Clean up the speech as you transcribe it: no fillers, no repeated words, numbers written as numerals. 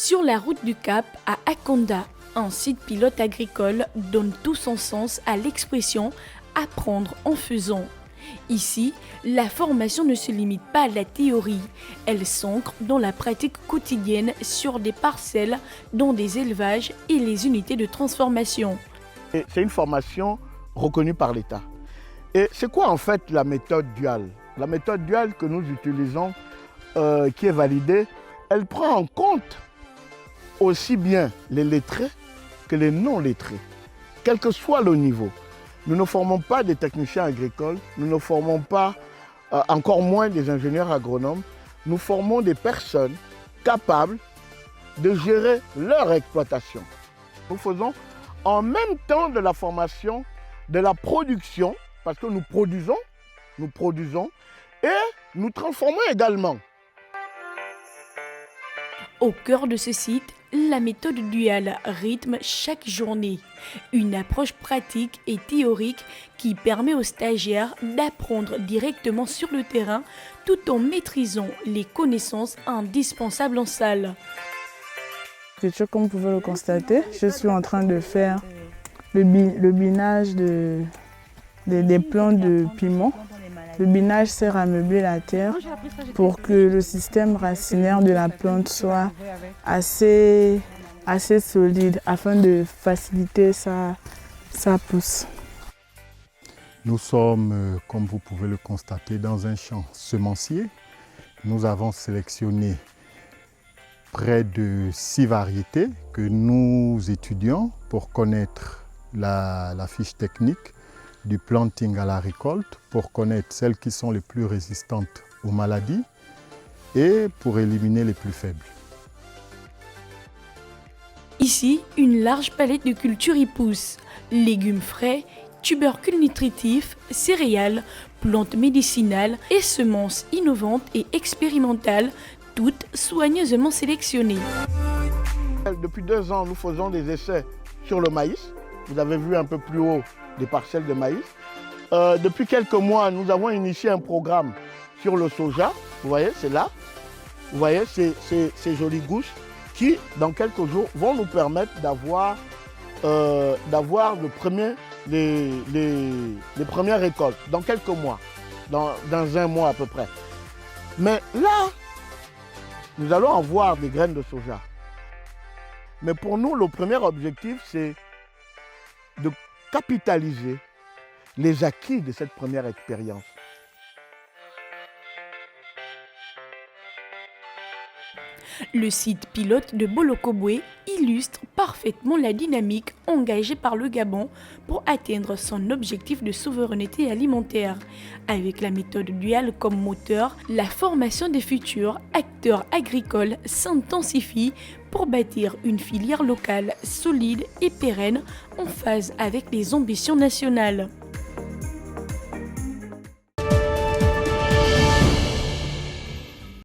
Sur la route du Cap à Akonda, un site pilote agricole donne tout son sens à l'expression « apprendre en faisant ». Ici, la formation ne se limite pas à la théorie, elle s'ancre dans la pratique quotidienne sur des parcelles, dans des élevages et les unités de transformation. C'est une formation reconnue par l'État. Et c'est quoi en fait la méthode duale? La méthode duale que nous utilisons, qui est validée, elle prend en compte aussi bien les lettrés que les non-lettrés, quel que soit le niveau. Nous ne formons pas des techniciens agricoles, nous ne formons pas, encore moins des ingénieurs agronomes, nous formons des personnes capables de gérer leur exploitation. Nous faisons en même temps de la formation, de la production, parce que nous produisons et nous transformons également. Au cœur de ce site, la méthode duale rythme chaque journée. Une approche pratique et théorique qui permet aux stagiaires d'apprendre directement sur le terrain tout en maîtrisant les connaissances indispensables en salle. Comme vous pouvez le constater, je suis en train de faire le binage des plants de piment. Le binage sert à meubler la terre pour que le système racinaire de la plante soit assez solide afin de faciliter sa pousse. Nous sommes, comme vous pouvez le constater, dans un champ semencier. Nous avons sélectionné près de 6 variétés que nous étudions pour connaître la fiche technique du planting à la récolte, pour connaître celles qui sont les plus résistantes aux maladies et pour éliminer les plus faibles. Ici, une large palette de cultures y pousse. Légumes frais, tubercules nutritifs, céréales, plantes médicinales et semences innovantes et expérimentales, toutes soigneusement sélectionnées. Depuis 2 ans, nous faisons des essais sur le maïs. Vous avez vu un peu plus haut des parcelles de maïs. Depuis quelques mois, nous avons initié un programme sur le soja. Vous voyez, c'est là. Vous voyez ces jolies gousses qui, dans quelques jours, vont nous permettre d'avoir les premières récoltes dans quelques mois, dans 1 mois à peu près. Mais là, nous allons avoir des graines de soja. Mais pour nous, le premier objectif, c'est de capitaliser les acquis de cette première expérience. Le site pilote de Bolokobwe illustre parfaitement la dynamique engagée par le Gabon pour atteindre son objectif de souveraineté alimentaire. Avec la méthode duale comme moteur, la formation des futurs acteurs agricoles s'intensifie pour bâtir une filière locale solide et pérenne en phase avec les ambitions nationales.